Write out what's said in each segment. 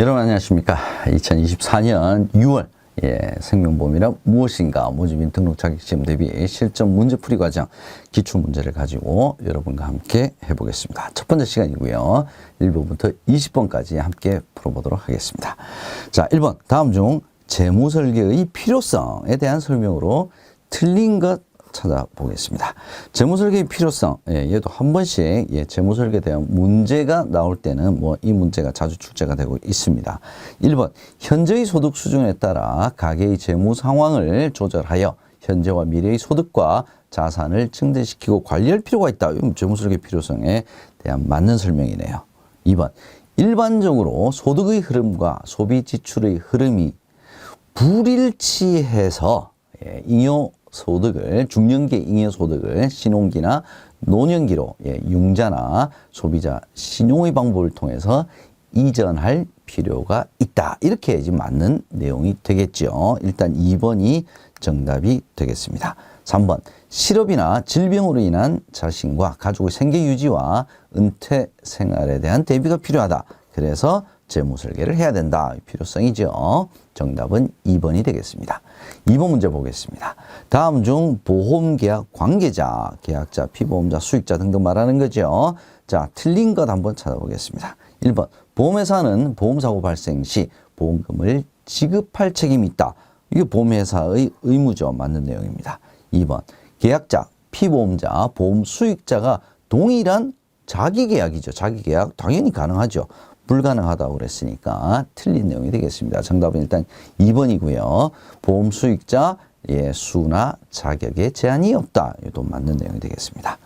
여러분 안녕하십니까. 2024년 6월 생명보험이란 무엇인가 모집인 등록 자격시험 대비 실전 문제풀이 과정 기출문제를 가지고 여러분과 함께 해보겠습니다. 첫 번째 시간이고요. 1번부터 20번까지 함께 풀어보도록 하겠습니다. 자, 1번 다음 중 재무설계의 필요성에 대한 설명으로 틀린 것 찾아보겠습니다. 재무설계의 필요성, 얘도 한 번씩 재무설계에 대한 문제가 나올 때는 이 문제가 자주 출제가 되고 있습니다. 1번, 현재의 소득 수준에 따라 가계의 재무 상황을 조절하여 현재와 미래의 소득과 자산을 증대시키고 관리할 필요가 있다. 이건 재무설계 필요성에 대한 맞는 설명이네요. 2번, 일반적으로 소득의 흐름과 소비 지출의 흐름이 불일치해서 잉여 소득을 중년기 잉여소득을 신혼기나 노년기로 융자나 소비자 신용의 방법을 통해서 이전할 필요가 있다. 이렇게 지금 맞는 내용이 되겠죠. 일단 2번이 정답이 되겠습니다. 3번 실업이나 질병으로 인한 자신과 가족의 생계 유지와 은퇴 생활에 대한 대비가 필요하다. 그래서 재무설계를 해야 된다. 필요성이죠. 정답은 2번이 되겠습니다. 2번 문제 보겠습니다. 다음 중 보험계약 관계자, 계약자, 피보험자, 수익자 등등 말하는 거죠. 자, 틀린 것 한번 찾아보겠습니다. 1번, 보험회사는 보험사고 발생 시 보험금을 지급할 책임이 있다. 이게 보험회사의 의무죠. 맞는 내용입니다. 2번, 계약자, 피보험자, 보험 수익자가 동일한 자기계약이죠. 자기계약 당연히 가능하죠. 불가능하다고 그랬으니까 틀린 내용이 되겠습니다. 정답은 일단 2번이고요. 보험 수익자 수나 자격에 제한이 없다. 이것도 맞는 내용이 되겠습니다.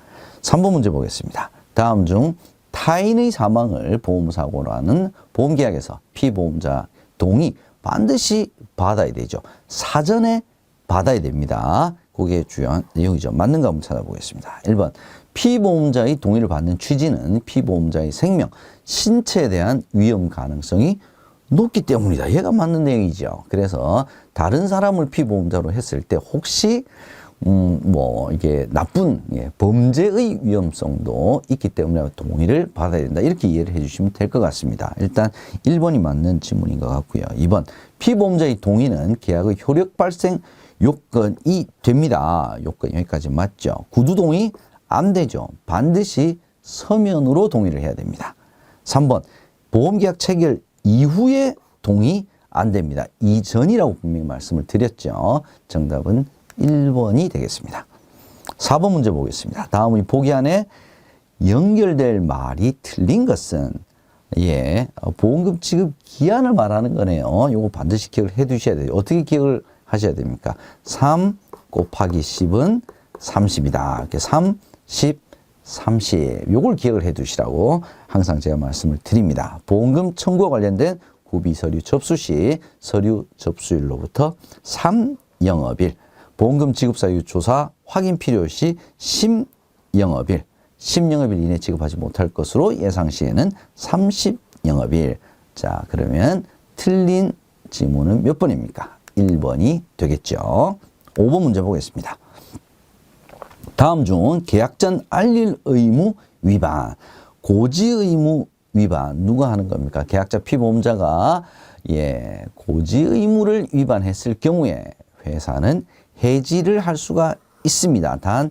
3번 문제 보겠습니다. 다음 중 타인의 사망을 보험사고로 하는 보험계약에서 피보험자 동의 반드시 받아야 되죠. 사전에 받아야 됩니다. 그게 중요한 내용이죠. 맞는가 한번 찾아보겠습니다. 1번 피보험자의 동의를 받는 취지는 피보험자의 생명, 신체에 대한 위험 가능성이 높기 때문이다. 얘가 맞는 내용이죠. 그래서 다른 사람을 피보험자로 했을 때 혹시 이게 나쁜 범죄의 위험성도 있기 때문에 동의를 받아야 된다. 이렇게 이해를 해주시면 될 것 같습니다. 일단 1번이 맞는 질문인 것 같고요. 2번 피보험자의 동의는 계약의 효력 발생 요건이 됩니다. 요건 여기까지 맞죠. 구두 동의 안 되죠. 반드시 서면으로 동의를 해야 됩니다. 3번 보험계약 체결 이후에 동의 안 됩니다. 이전이라고 분명히 말씀을 드렸죠. 정답은 1번이 되겠습니다. 4번 문제 보겠습니다. 다음의 보기 안에 연결될 말이 틀린 것은 보험금 지급 기한을 말하는 거네요. 요거 반드시 기억을 해 두셔야 돼요. 어떻게 기억을 하셔야 됩니까? 3 곱하기 10은 30이다. 이렇게 3, 10, 30. 요걸 기억을 해 두시라고 항상 제가 말씀을 드립니다. 보험금 청구와 관련된 구비 서류 접수 시 서류 접수일로부터 3영업일, 보험금 지급 사유 조사 확인 필요 시 10영업일, 10영업일 이내 지급하지 못할 것으로 예상 시에는 30영업일. 자, 그러면 틀린 지문은 몇 번입니까? 1번이 되겠죠. 5번 문제 보겠습니다. 다음 중 계약 전 알릴 의무 위반, 고지 의무 위반 누가 하는 겁니까? 계약자 피보험자가 고지 의무를 위반했을 경우에 회사는 해지를 할 수가 있습니다. 단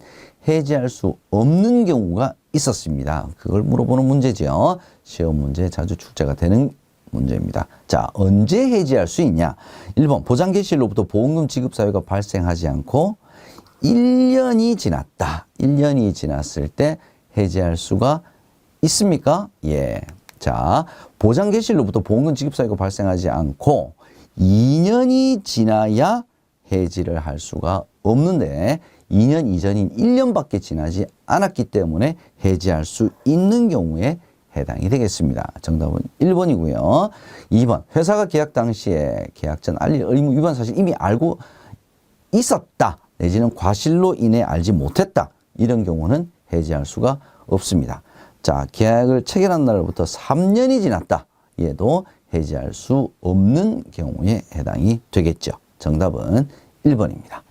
해지할 수 없는 경우가 있었습니다. 그걸 물어보는 문제죠. 시험 문제에 자주 출제가 되는 문제입니다. 자, 언제 해지할 수 있냐? 1번 보장 개시일로부터 보험금 지급 사유가 발생하지 않고 1년이 지났다. 1년이 지났을 때 해지할 수가 있습니까? 자, 보장 개시일로부터 보험금 지급 사유가 발생하지 않고 2년이 지나야 해지를 할 수가 없는데 2년 이전인 1년밖에 지나지 않았기 때문에 해지할 수 있는 경우에 해당이 되겠습니다. 정답은 1번이고요. 2번 회사가 계약 당시에 계약 전 알릴 의무 위반 사실 이미 알고 있었다. 내지는 과실로 인해 알지 못했다. 이런 경우는 해지할 수가 없습니다. 자, 계약을 체결한 날부터 3년이 지났다. 얘도 해지할 수 없는 경우에 해당이 되겠죠. 정답은 1번입니다.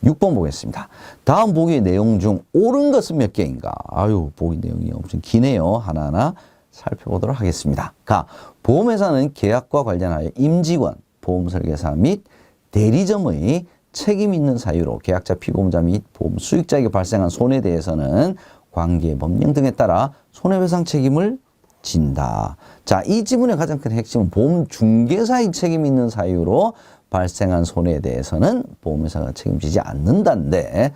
6번 보겠습니다. 다음 보기의 내용 중 옳은 것은 몇 개인가? 아유, 보기 내용이 엄청 기네요. 하나하나 살펴보도록 하겠습니다. 가, 보험회사는 계약과 관련하여 임직원, 보험설계사 및 대리점의 책임 있는 사유로 계약자, 피보험자 및 보험 수익자에게 발생한 손해에 대해서는 관계 법령 등에 따라 손해배상 책임을 진다. 자, 이 지문의 가장 큰 핵심은 보험 중개사의 책임 있는 사유로 발생한 손해에 대해서는 보험회사가 책임지지 않는다는데,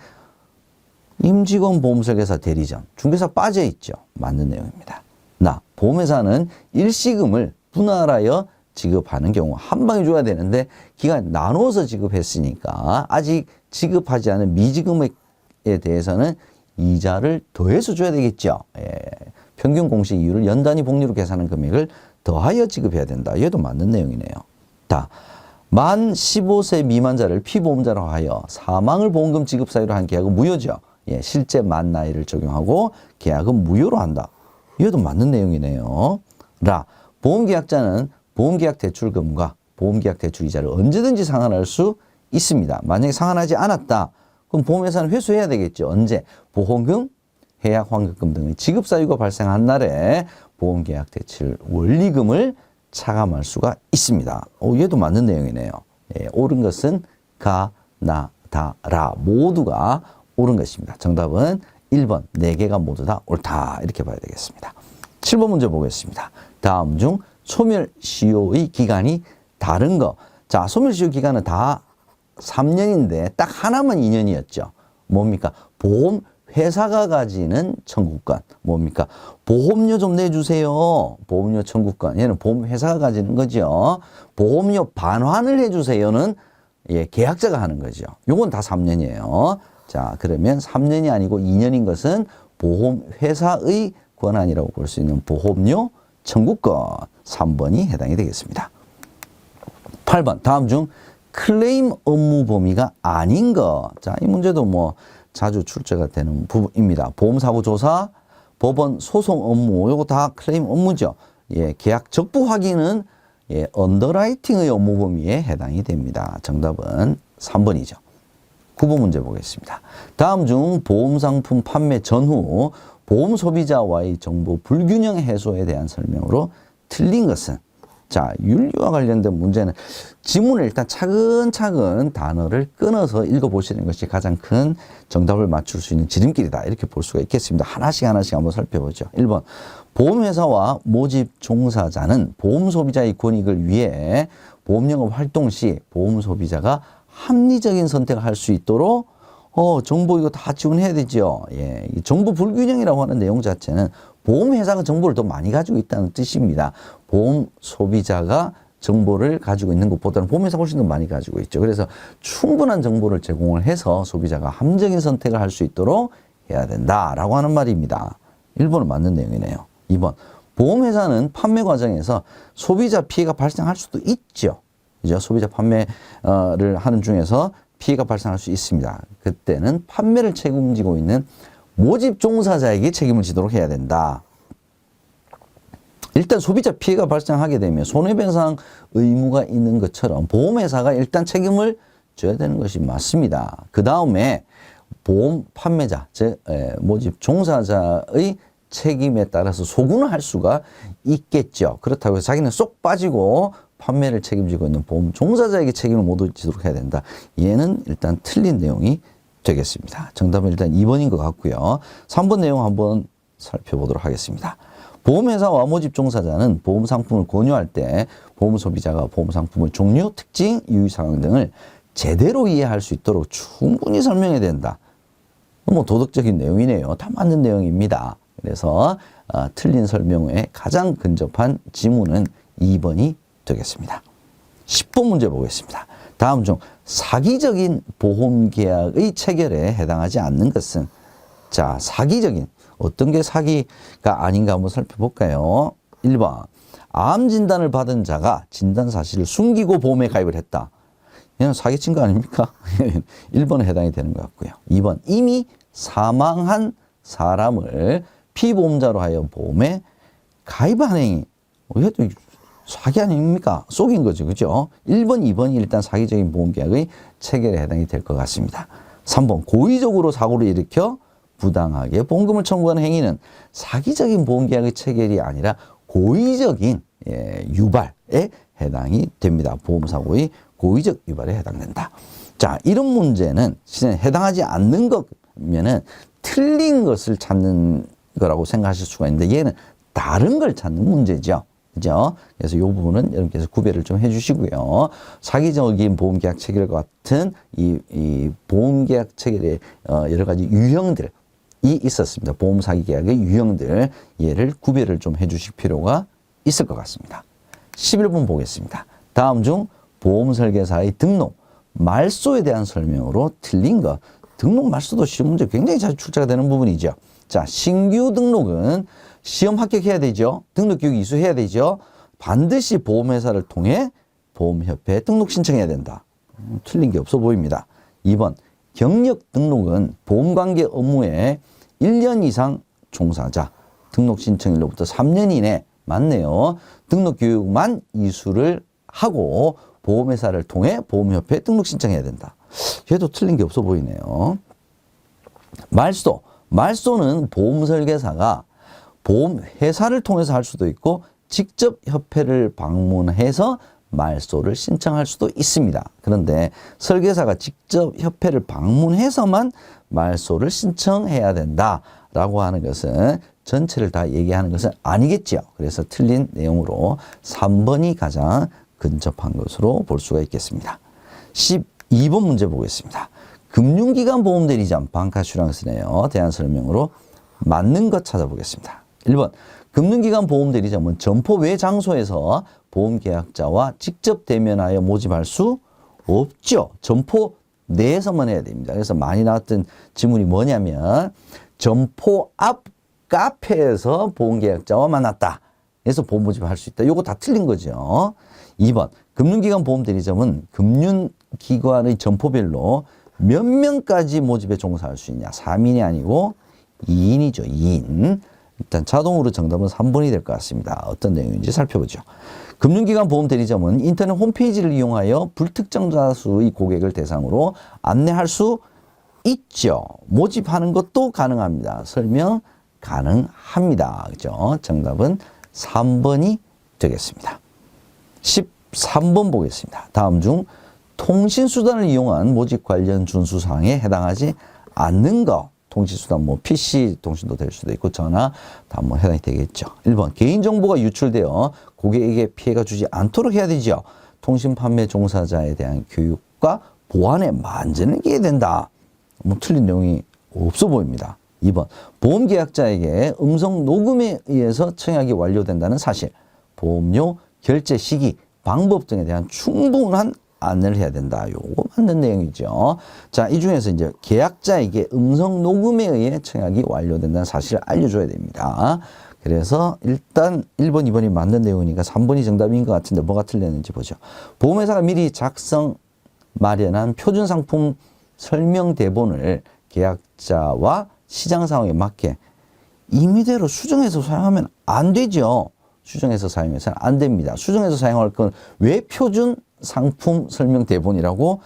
임직원, 보험설계사, 대리점, 중개사 빠져 있죠. 맞는 내용입니다. 보험회사는 일시금을 분할하여 지급하는 경우 한 방에 줘야 되는데 기간 나누어서 지급했으니까 아직 지급하지 않은 미지금에 대해서는 이자를 더해서 줘야 되겠죠. 예. 평균 공시 이율을 연단위 복리로 계산한 금액을 더하여 지급해야 된다. 얘도 맞는 내용이네요. 만 15세 미만자를 피보험자로 하여 사망을 보험금 지급 사유로 한 계약은 무효죠. 예, 실제 만 나이를 적용하고 계약은 무효로 한다. 이것도 맞는 내용이네요. 보험계약자는 보험계약 대출금과 보험계약 대출 이자를 언제든지 상환할 수 있습니다. 만약에 상환하지 않았다, 그럼 보험회사는 회수해야 되겠죠. 언제? 보험금, 해약 환급금 등의 지급 사유가 발생한 날에 보험계약 대출 원리금을 차감할 수가 있습니다. 얘도 맞는 내용이네요. 예, 옳은 것은 가, 나, 다, 라 모두가 옳은 것입니다. 정답은 1번 4개가 모두 다 옳다. 이렇게 봐야 되겠습니다. 7번 문제 보겠습니다. 다음 중 소멸시효의 기간이 다른 거. 자, 소멸시효 기간은 다 3년인데 딱 하나만 2년이었죠. 뭡니까? 보험회사가 가지는 청구권. 뭡니까? 보험료 좀 내주세요. 보험료 청구권. 얘는 보험회사가 가지는 거죠. 보험료 반환을 해주세요는 예, 계약자가 하는 거죠. 요건 다 3년이에요. 자, 그러면 3년이 아니고 2년인 것은 보험회사의 권한이라고 볼 수 있는 보험료 청구권 3번이 해당이 되겠습니다. 8번 다음 중 클레임 업무 범위가 아닌 것. 자, 이 문제도 뭐 자주 출제가 되는 부분입니다. 보험사고 조사, 법원 소송 업무, 요거 다 클레임 업무죠. 예, 계약 적부 확인은 예, 언더라이팅의 업무 범위에 해당이 됩니다. 정답은 3번이죠. 9번 문제 보겠습니다. 다음 중 보험상품 판매 전후 보험 소비자와의 정보 불균형 해소에 대한 설명으로 틀린 것은? 자, 윤리와 관련된 문제는 지문을 일단 차근차근 단어를 끊어서 읽어보시는 것이 가장 큰 정답을 맞출 수 있는 지름길이다. 이렇게 볼 수가 있겠습니다. 하나씩 한번 살펴보죠. 1번, 보험회사와 모집 종사자는 보험 소비자의 권익을 위해 보험영업 활동 시 보험 소비자가 합리적인 선택을 할 수 있도록 정보 이거 다 지원해야 되죠. 예, 이 정보 불균형이라고 하는 내용 자체는 보험회사가 정보를 더 많이 가지고 있다는 뜻입니다. 보험 소비자가 정보를 가지고 있는 것보다는 보험회사가 훨씬 더 많이 가지고 있죠. 그래서 충분한 정보를 제공을 해서 소비자가 합리적인 선택을 할 수 있도록 해야 된다라고 하는 말입니다. 1번은 맞는 내용이네요. 2번, 보험회사는 판매 과정에서 소비자 피해가 발생할 수도 있죠. 그죠? 소비자 판매를 하는 중에서 피해가 발생할 수 있습니다. 그때는 판매를 책임지고 있는 모집 종사자에게 책임을 지도록 해야 된다. 일단 소비자 피해가 발생하게 되면 손해배상 의무가 있는 것처럼 보험회사가 일단 책임을 져야 되는 것이 맞습니다. 그 다음에 보험 판매자, 즉 모집 종사자의 책임에 따라서 소구는 할 수가 있겠죠. 그렇다고 해서 자기는 쏙 빠지고 판매를 책임지고 있는 보험 종사자에게 책임을 모두 지도록 해야 된다. 얘는 일단 틀린 내용이 되겠습니다. 정답은 일단 2번인 것 같고요. 3번 내용 한번 살펴보도록 하겠습니다. 보험회사와 모집 종사자는 보험 상품을 권유할 때 보험 소비자가 보험 상품의 종류, 특징, 유의사항 등을 제대로 이해할 수 있도록 충분히 설명해야 된다. 뭐 도덕적인 내용이네요. 다 맞는 내용입니다. 그래서 틀린 설명에 가장 근접한 지문은 2번이 되겠습니다. 10번 문제 보겠습니다. 다음 중 사기적인 보험계약의 체결에 해당하지 않는 것은? 자, 사기적인 어떤 게 사기가 아닌가 한번 살펴볼까요? 1번, 암 진단을 받은 자가 진단 사실을 숨기고 보험에 가입을 했다. 얘는 사기친 거 아닙니까? 1번에 해당이 되는 것 같고요. 2번, 이미 사망한 사람을 피보험자로 하여 보험에 가입한 행위. 이것도 사기 아닙니까? 속인 거죠. 그죠? 1번, 2번이 일단 사기적인 보험계약의 체결에 해당이 될 것 같습니다. 3번, 고의적으로 사고를 일으켜 부당하게 보험금을 청구하는 행위는 사기적인 보험계약의 체결이 아니라 고의적인 유발에 해당이 됩니다. 보험사고의 고의적 유발에 해당된다. 자, 이런 문제는 해당하지 않는 거면은 틀린 것을 찾는 거라고 생각하실 수가 있는데 얘는 다른 걸 찾는 문제죠. 그죠? 그래서 이 부분은 여러분께서 구별을 좀 해주시고요. 사기적인 보험계약 체결과 같은 이 보험계약 체결의 여러 가지 유형들이 있었습니다. 보험 사기 계약의 유형들, 얘를 구별을 좀 해주실 필요가 있을 것 같습니다. 11번 보겠습니다. 다음 중 보험 설계사의 등록, 말소에 대한 설명으로 틀린 것. 등록 말소도 시험 문제 굉장히 자주 출제가 되는 부분이죠. 자, 신규 등록은 시험 합격해야 되죠. 등록교육 이수해야 되죠. 반드시 보험회사를 통해 보험협회에 등록 신청해야 된다. 틀린 게 없어 보입니다. 2번, 경력 등록은 보험관계 업무에 1년 이상 종사자, 등록 신청일로부터 3년 이내, 맞네요. 등록교육만 이수를 하고 보험회사를 통해 보험협회에 등록 신청해야 된다. 얘도 틀린 게 없어 보이네요. 말소는 보험설계사가 보험회사를 통해서 할 수도 있고 직접 협회를 방문해서 말소를 신청할 수도 있습니다. 그런데 설계사가 직접 협회를 방문해서만 말소를 신청해야 된다라고 하는 것은 전체를 다 얘기하는 것은 아니겠죠. 그래서 틀린 내용으로 3번이 가장 근접한 것으로 볼 수가 있겠습니다. 12번 문제 보겠습니다. 금융기관 보험대리점 방카슈랑스네요. 대한 설명으로 맞는 것 찾아보겠습니다. 1번, 금융기관 보험대리점은 점포 외 장소에서 보험계약자와 직접 대면하여 모집할 수 없죠. 점포 내에서만 해야 됩니다. 그래서 많이 나왔던 질문이 뭐냐면 점포 앞 카페에서 보험계약자와 만났다. 그래서 보험 모집을 할 수 있다. 이거 다 틀린 거죠. 2번, 금융기관 보험대리점은 금융기관의 점포별로 몇 명까지 모집에 종사할 수 있냐. 3인이 아니고 2인이죠. 2인. 일단 자동으로 정답은 3번이 될 것 같습니다. 어떤 내용인지 살펴보죠. 금융기관 보험대리점은 인터넷 홈페이지를 이용하여 불특정 다수의 고객을 대상으로 안내할 수 있죠. 모집하는 것도 가능합니다. 설명 가능합니다. 그죠? 정답은 3번이 되겠습니다. 13번 보겠습니다. 다음 중 통신수단을 이용한 모집 관련 준수사항에 해당하지 않는 것. 통신수단 뭐 PC 통신도 될 수도 있고 전화 다 뭐 해당이 되겠죠. 1번, 개인정보가 유출되어 고객에게 피해가 주지 않도록 해야 되죠. 통신 판매 종사자에 대한 교육과 보안에 만전을 기해야 된다. 뭐 틀린 내용이 없어 보입니다. 2번, 보험계약자에게 음성 녹음에 의해서 청약이 완료된다는 사실, 보험료 결제 시기, 방법 등에 대한 충분한 안내를 해야 된다. 요거 맞는 내용이죠. 자, 이 중에서 이제 계약자에게 음성 녹음에 의해 청약이 완료된다는 사실을 알려줘야 됩니다. 그래서 일단 1번, 2번이 맞는 내용이니까 3번이 정답인 것 같은데 뭐가 틀렸는지 보죠. 보험회사가 미리 작성 마련한 표준 상품 설명 대본을 계약자와 시장 상황에 맞게 임의대로 수정해서 사용하면 안 되죠. 수정해서 사용해서는 안 됩니다. 수정해서 사용할 건 왜 표준 상품 설명 대본이라고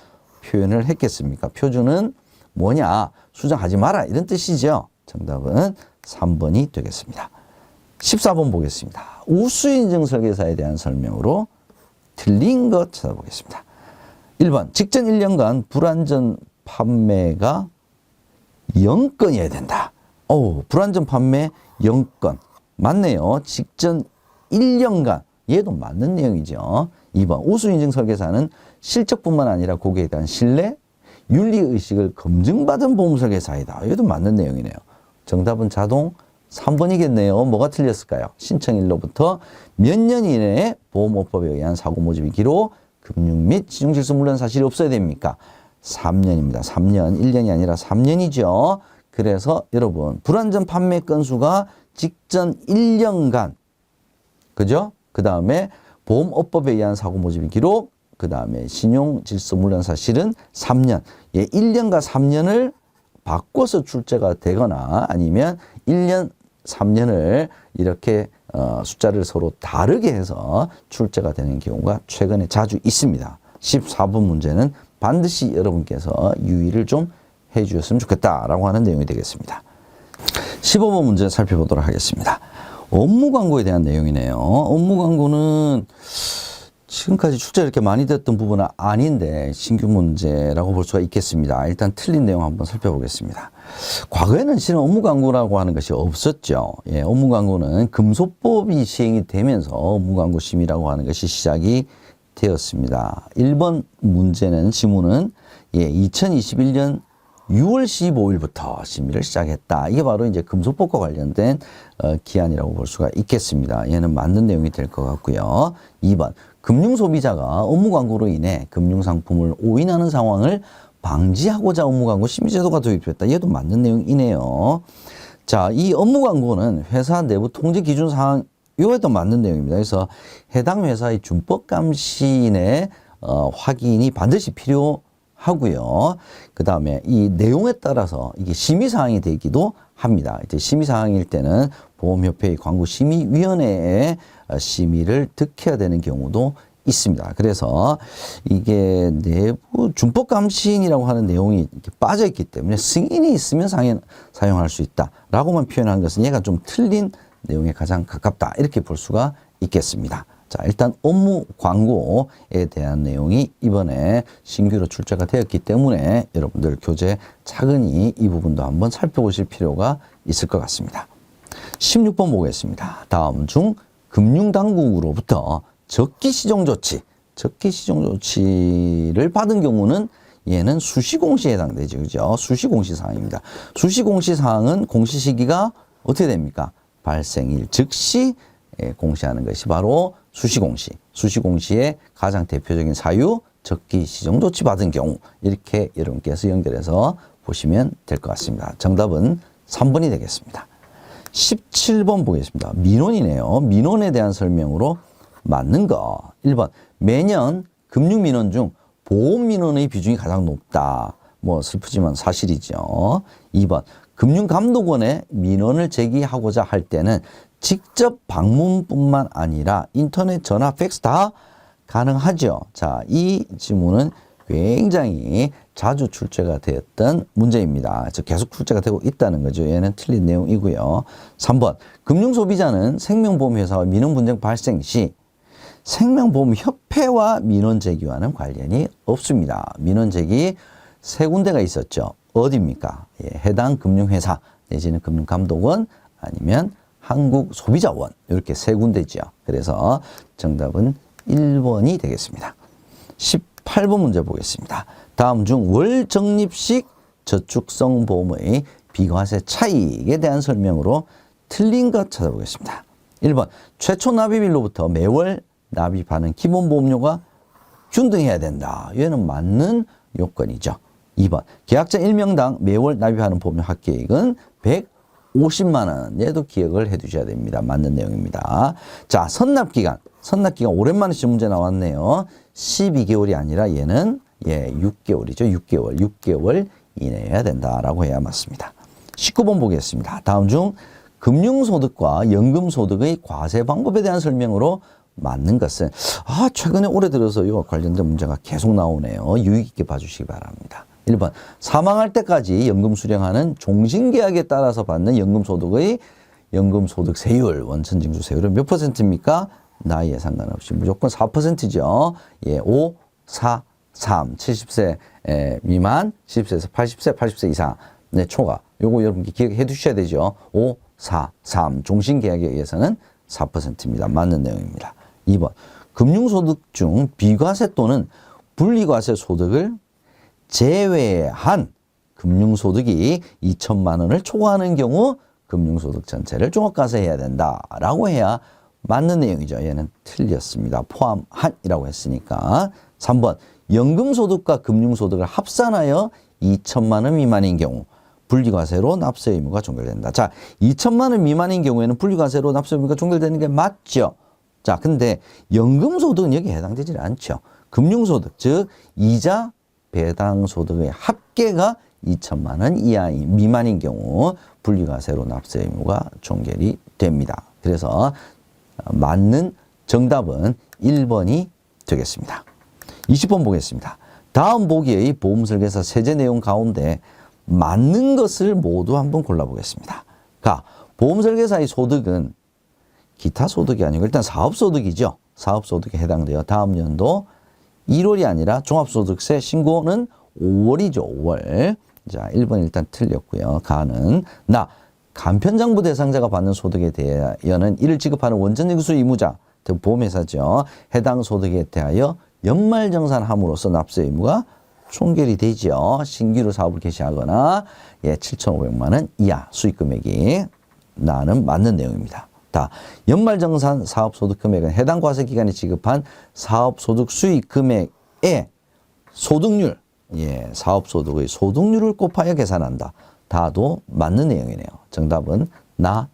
표현을 했겠습니까? 표준은 뭐냐? 수정하지 마라. 이런 뜻이죠. 정답은 3번이 되겠습니다. 14번 보겠습니다. 우수인증 설계사에 대한 설명으로 틀린 것 찾아보겠습니다. 1번, 직전 1년간 불완전 판매가 0건이어야 된다. 불완전 판매 0건. 맞네요. 직전 1년간. 얘도 맞는 내용이죠. 2번, 우수인증 설계사는 실적뿐만 아니라 고객에 대한 신뢰, 윤리의식을 검증받은 보험설계사이다. 얘도 맞는 내용이네요. 정답은 자동 3번이겠네요. 뭐가 틀렸을까요? 신청일로부터 몇 년 이내에 보험업법에 의한 사고 모집이 기록, 금융 및 지중질서 물론 사실이 없어야 됩니까? 3년입니다. 3년, 1년이 아니라 3년이죠. 그래서 여러분, 불완전 판매 건수가 직전 1년간, 그죠? 그 다음에 보험업법에 의한 사고 모집이 기록, 그 다음에 신용질서 물론 사실은 3년. 1년과 3년을 바꿔서 출제가 되거나 아니면 1년, 3년을 이렇게 숫자를 서로 다르게 해서 출제가 되는 경우가 최근에 자주 있습니다. 14번 문제는 반드시 여러분께서 유의를 좀 해주셨으면 좋겠다라고 하는 내용이 되겠습니다. 15번 문제 살펴보도록 하겠습니다. 업무 광고에 대한 내용이네요. 업무 광고는 지금까지 출제 이렇게 많이 됐던 부분은 아닌데 신규 문제라고 볼 수가 있겠습니다. 일단 틀린 내용 한번 살펴보겠습니다. 과거에는 실은 업무 광고라고 하는 것이 없었죠. 예, 업무 광고는 금소법이 시행이 되면서 업무 광고 심의라고 하는 것이 시작이 되었습니다. 1번 문제는 지문은 2021년 6월 15일부터 심의를 시작했다. 이게 바로 이제 금소법과 관련된 기한이라고 볼 수가 있겠습니다. 얘는 맞는 내용이 될 것 같고요. 2번 금융소비자가 업무 광고로 인해 금융상품을 오인하는 상황을 방지하고자 업무 광고 심의 제도가 도입됐다. 얘도 맞는 내용이네요. 자, 이 업무 광고는 회사 내부 통제 기준 사항 이것도 맞는 내용입니다. 그래서 해당 회사의 준법 감시인의 확인이 반드시 필요하고요. 그 다음에 이 내용에 따라서 이게 심의 사항이 되기도 합니다. 이제 심의 사항일 때는 보험협회의 광고심의위원회에 심의를 득해야 되는 경우도 있습니다. 그래서 이게 내부 준법 감시인이라고 하는 내용이 이렇게 빠져 있기 때문에 승인이 있으면 사용할 수 있다라고만 표현한 것은 얘가 좀 틀린 내용에 가장 가깝다 이렇게 볼 수가 있겠습니다. 자, 일단 업무 광고에 대한 내용이 이번에 신규로 출제가 되었기 때문에 여러분들 교재 차근히 이 부분도 한번 살펴보실 필요가 있을 것 같습니다. 16번 보겠습니다. 다음 중 금융당국으로부터 적기시정조치를 받은 경우는 얘는 수시공시에 해당되죠. 그죠? 수시공시사항입니다. 수시공시사항은 공시시기가 어떻게 됩니까? 발생일 즉시 공시하는 것이 바로 수시공시. 수시공시의 가장 대표적인 사유, 적기시정조치 받은 경우. 이렇게 여러분께서 연결해서 보시면 될 것 같습니다. 정답은 3번이 되겠습니다. 17번 보겠습니다. 민원이네요. 민원에 대한 설명으로 맞는 거. 1번. 매년 금융민원 중 보험민원의 비중이 가장 높다. 뭐 슬프지만 사실이죠. 2번. 금융감독원에 민원을 제기하고자 할 때는 직접 방문뿐만 아니라 인터넷, 전화, 팩스 다 가능하죠. 자, 이 지문은 굉장히 자주 출제가 되었던 문제입니다. 즉 계속 출제가 되고 있다는 거죠. 얘는 틀린 내용이고요. 3번. 금융소비자는 생명보험회사와 민원 분쟁 발생 시 생명보험협회와 민원 제기와는 관련이 없습니다. 민원 제기 세 군데가 있었죠. 어디입니까? 예, 해당 금융회사 내지는 금융감독원 아니면 한국소비자원 이렇게 세 군데죠. 그래서 정답은 1번이 되겠습니다. 18번 문제 보겠습니다. 다음 중 월적립식 저축성 보험의 비과세 차익에 대한 설명으로 틀린 것 찾아보겠습니다. 1번 최초 납입일로부터 매월 납입하는 기본보험료가 균등해야 된다. 얘는 맞는 요건이죠. 2번 계약자 1명당 매월 납입하는 보험료 합계액은 150만 원. 얘도 기억을 해 두셔야 됩니다. 맞는 내용입니다. 자, 선납기간 오랜만에 시험 문제 나왔네요. 12개월이 아니라 얘는 6개월이죠. 6개월 이내여야 된다라고 해야 맞습니다. 19번 보겠습니다. 다음 중 금융소득과 연금소득의 과세 방법에 대한 설명으로 맞는 것은 최근에 올해 들어서 이와 관련된 문제가 계속 나오네요. 유의 깊게 봐주시기 바랍니다. 1번 사망할 때까지 연금 수령하는 종신계약에 따라서 받는 연금소득의 연금소득세율, 원천징수세율은 몇 %입니까? 나이에 상관없이 무조건 4%죠. 5, 4, 3, 70세 미만, 70세에서 80세, 80세 이상 초과. 요거 여러분 기억해 두셔야 되죠. 5, 4, 3 종신계약에 의해서는 4%입니다. 맞는 내용입니다. 2번 금융소득 중 비과세 또는 분리과세 소득을 제외한 금융소득이 2천만 원을 초과하는 경우 금융소득 전체를 종합과세해야 된다라고 해야 맞는 내용이죠. 얘는 틀렸습니다. 포함한이라고 했으니까. 3번 연금소득과 금융소득을 합산하여 2천만 원 미만인 경우 분리과세로 납세 의무가 종결된다. 자, 2천만 원 미만인 경우에는 분리과세로 납세 의무가 종결되는 게 맞죠. 자, 근데 연금소득은 여기에 해당되지 않죠. 금융소득, 즉 이자 배당소득의 합계가 2천만 원 이하인 미만인 경우 분리과세로 납세 의무가 종결이 됩니다. 그래서 맞는 정답은 1번이 되겠습니다. 20번 보겠습니다. 다음 보기의 보험설계사 세제 내용 가운데 맞는 것을 모두 한번 골라보겠습니다. 보험설계사의 소득은 기타 소득이 아니고 일단 사업소득이죠. 사업소득에 해당돼요. 다음 연도 1월이 아니라 종합소득세 신고는 5월이죠. 5월. 자, 1번 일단 틀렸고요. 가는 나 간편장부 대상자가 받는 소득에 대하여는 이를 지급하는 원전징수 의무자, 보험회사죠. 해당 소득에 대하여 연말정산함으로써 납세 의무가 총결이 되죠. 신규로 사업을 개시하거나 7,500만 원 이하 수익금액이 나는 맞는 내용입니다. 다 연말정산 사업소득 금액은 해당 과세기간에 지급한 사업소득 수익금액의 소득률, 사업소득의 소득률을 곱하여 계산한다. 다도 맞는 내용이네요. 정답은 나,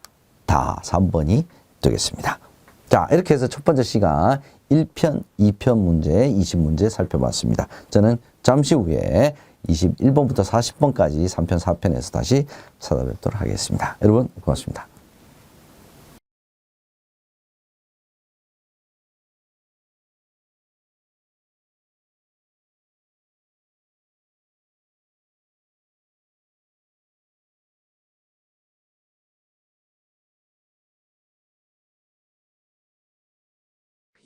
다 3번이 되겠습니다. 자, 이렇게 해서 첫 번째 시간 1편, 2편 문제, 20문제 살펴봤습니다. 저는 잠시 후에 21번부터 40번까지 3편, 4편에서 다시 찾아뵙도록 하겠습니다. 여러분 고맙습니다.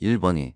(1번이)